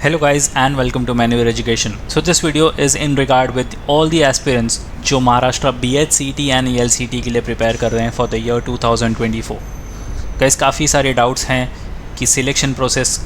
Hello guys and welcome to Manual Education. So this video is in regard with all the aspirants जो Maharashtra BH CET and ELCT के लिए prepare कर रहे हैं for the year 2024. Guys काफ़ी सारे doubts हैं कि सिलेक्शन प्रोसेस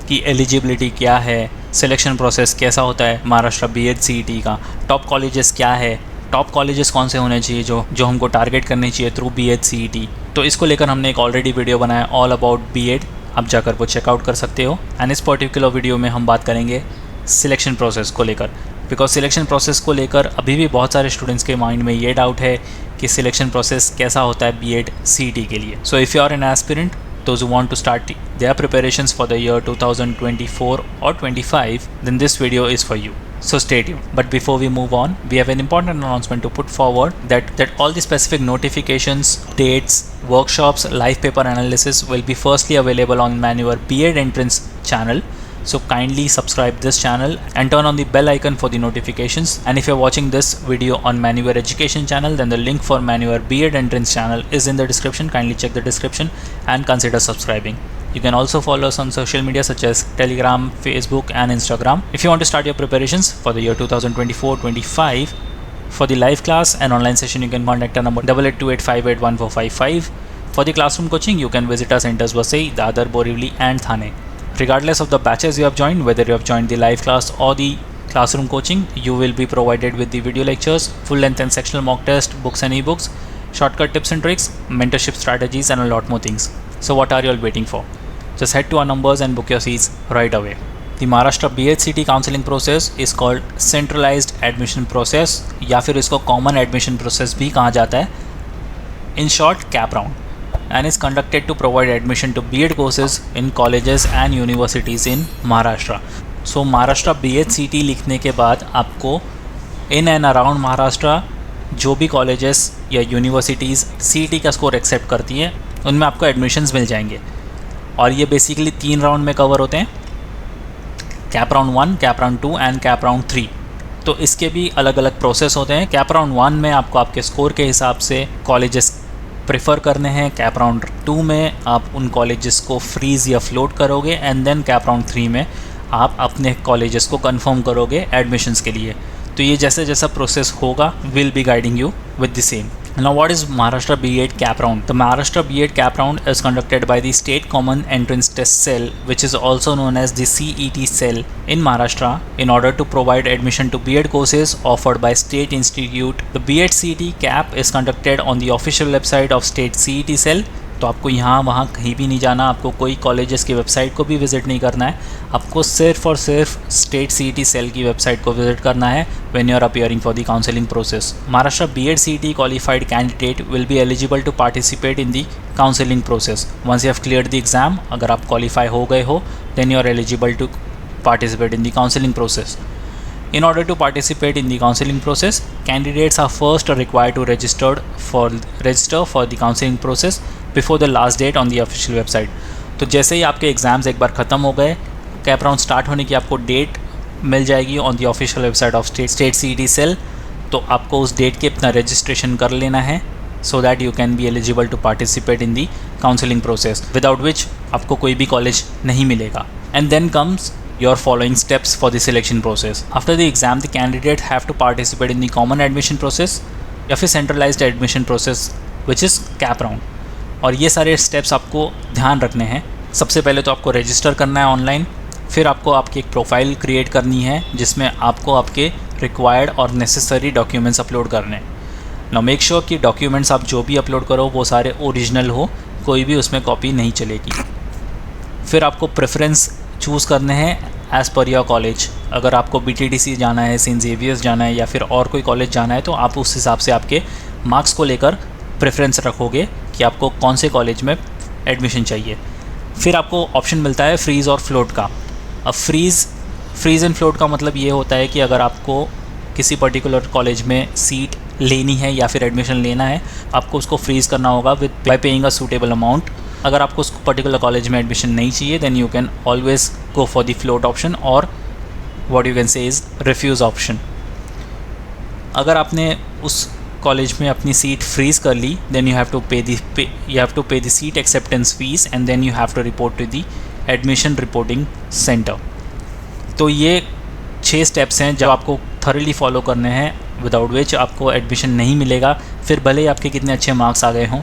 की एलिजिबिलिटी क्या है, सिलेक्शन प्रोसेस कैसा होता है महाराष्ट्र BH CET का, टॉप कॉलेजेस क्या है, टॉप कॉलेजेस कौन से होने चाहिए जो हमको टारगेट करने चाहिए थ्रू BH CET. तो इसको लेकर हमने एक ऑलरेडी वीडियो बनाया ऑल अबाउट B.Ed, आप जाकर वो चेकआउट कर सकते हो. एंड इस पर्टिकुलर वीडियो में हम बात करेंगे सिलेक्शन प्रोसेस को लेकर, बिकॉज सिलेक्शन प्रोसेस को लेकर अभी भी बहुत सारे स्टूडेंट्स के माइंड में ये डाउट है कि सिलेक्शन प्रोसेस कैसा होता है B.Ed CET के लिए. So if you are an aspirant, those who want to start their preparations for the year 2024 or 25, then this video is for you. So stay tuned. But before we move on, we have an important announcement to put forward that all the specific notifications, dates, workshops, live paper analysis will be firstly available on Manure B.Ed Entrance channel. So kindly subscribe this channel and turn on the bell icon for the notifications. And if you're watching this video on Manure Education channel, then the link for Manure B.Ed Entrance channel is in the description. Kindly check the description and consider subscribing. You can also follow us on social media such as Telegram, Facebook and Instagram. If you want to start your preparations for the year 2024-25 for the live class and online session, you can contact our number 8828581455. For the classroom coaching, you can visit our centers Vasai, Dadar, Borivali and Thane. Regardless of the batches you have joined, whether you have joined the live class or the classroom coaching, you will be provided with the video lectures, full length and sectional mock test, books and ebooks, shortcut tips and tricks, mentorship strategies and a lot more things. So what are you all waiting for? Just head to our numbers and book your seats right away. The Maharashtra BH CET counseling process is called centralized admission process या फिर इसको common admission process भी कहा जाता है. In short, CAP round. And is conducted to provide admission to B.Ed courses in colleges and universities in Maharashtra. So Maharashtra BH CET लिखने के बाद आपको in and around महाराष्ट्र जो भी कॉलेजेस या यूनिवर्सिटीज़ CET का स्कोर एक्सेप्ट करती हैं उनमें आपको एडमिशन्स मिल जाएंगे. और ये बेसिकली 3 राउंड में कवर होते हैं, cap round 1, cap round 2 and cap round 3. तो इसके भी अलग अलग प्रोसेस होते हैं. कैप राउंड 1 में आपको आपके स्कोर के हिसाब से कॉलेजेस प्रेफर करने हैं. कैप राउंड 2 में आप उन कॉलेजेस को फ्रीज़ या फ्लोट करोगे एंड देन कैप राउंड 3 में आप अपने कॉलेजेस को कंफर्म करोगे एडमिशन्स के लिए. तो ये जैसे जैसा प्रोसेस होगा will be guiding you with the same. Now what is Maharashtra B.Ed CAP round? The Maharashtra B.Ed CAP round is conducted by the State Common Entrance Test Cell, which is also known as the CET cell in Maharashtra, in order to provide admission to B.Ed courses offered by State Institute. The B.Ed CET CAP is conducted on the official website of State CET cell. तो आपको यहाँ वहाँ कहीं भी नहीं जाना, आपको कोई कॉलेजेस की वेबसाइट को भी विज़िट नहीं करना है, आपको सिर्फ और सिर्फ स्टेट CET सेल की वेबसाइट को विज़िट करना है when you are appearing for the counselling process. Maharashtra B.Ed CET qualified candidate will be eligible to participate in the counselling process once you have cleared the exam. अगर आप qualify हो गए हो then you are eligible to participate in the counselling process. In order to participate in the counseling process, candidates are first required to register for the counseling process before the last date on the official website. तो जैसे ही आपके exams एक बार ख़त्म हो गए, cap round start होने की आपको डेट मिल जाएगी on the official website of state CET cell. तो आपको उस डेट के अपना रजिस्ट्रेशन कर लेना है so that you can be eligible to participate in the counselling process, without which आपको कोई भी कॉलेज नहीं मिलेगा. And then comes your following steps for the selection process. After the exam, the candidate have to participate in the common admission process या फिर centralized admission process which is CAP round. और ये सारे steps आपको ध्यान रखने हैं. सबसे पहले तो आपको रजिस्टर करना है ऑनलाइन, फिर आपको आपकी एक प्रोफाइल क्रिएट करनी है जिसमें आपको आपके रिक्वायर्ड और नेसेसरी डॉक्यूमेंट्स अपलोड करने हैं. नाउ मेक श्योर कि डॉक्यूमेंट्स आप जो भी अपलोड करो वो सारे ओरिजिनल हो, कोई भी उसमें कॉपी नहीं चलेगी. फिर आपको प्रेफरेंस चूज़ करने हैं एज़ पर योर कॉलेज. अगर आपको BTDC जाना है, सेंट जेवियर्स जाना है या फिर और कोई कॉलेज जाना है तो आप उस हिसाब से आपके मार्क्स को लेकर प्रेफरेंस रखोगे कि आपको कौन से कॉलेज में एडमिशन चाहिए. फिर आपको ऑप्शन मिलता है फ्रीज़ और फ्लोट का. अब फ्रीज़ एंड फ्लोट का मतलब ये होता है कि अगर आपको किसी पर्टिकुलर कॉलेज में सीट लेनी है या फिर एडमिशन लेना है, आपको उसको फ्रीज़ करना होगा by paying a suitable amount. अगर आपको उस पर्टिकुलर कॉलेज में एडमिशन नहीं चाहिए then you can always go for the float option और what you can say is refuse option. अगर आपने उस कॉलेज में अपनी सीट फ्रीज़ कर ली then you have to pay the seat acceptance fees and then you have to report to the admission reporting centre. तो ये 6 स्टेप्स हैं जो आपको थॉरली फॉलो करने हैं, विदाउट विच आपको एडमिशन नहीं मिलेगा, फिर भले ही आपके कितने अच्छे मार्क्स आ गए हों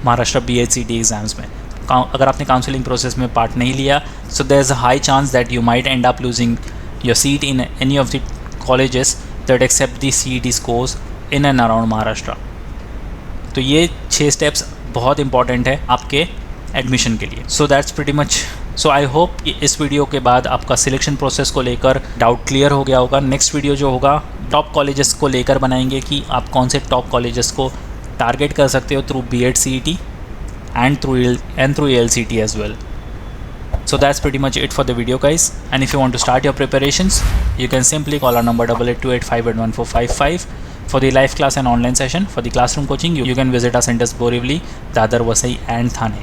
महाराष्ट्र BHCT एग्ज़ाम्स में। अगर आपने काउंसलिंग प्रोसेस में पार्ट नहीं लिया, so there is a high chance that you might end up losing your seat in any of the colleges that accept the CET scores in and around Maharashtra. तो ये 6 steps बहुत important है आपके admission के लिए। So that's pretty much. So I hope कि इस video के बाद आपका सिलेक्शन प्रोसेस को लेकर डाउट क्लियर हो गया होगा। नेक्स्ट वीडियो जो होगा टॉप कॉलेजेस को लेकर बनाएंगे कि आप कौन से टॉप कॉलेजेस को टारगेट कर सकते हो through BEd and through ALCT as well. So that's pretty much it for the video, guys. And if you want to start your preparations, you can simply call our number 8828581455 for the live class and online session. For the classroom coaching, you can visit our centers Borivali, Dadar, Vasai and Thane.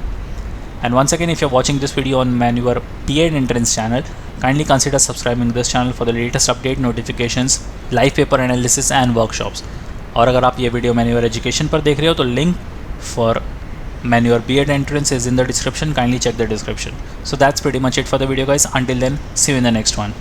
And once again, if you're watching this video on Manure B.Ed Entrance channel, kindly consider subscribing this channel for the latest update, notifications, live paper analysis and workshops. और अगर आप ये video Manure education पर देख रहे हो तो link for Manure B.Ed Entrance is in the description. Kindly check the description. So that's pretty much it for the video, guys. Until then, see you in the next one.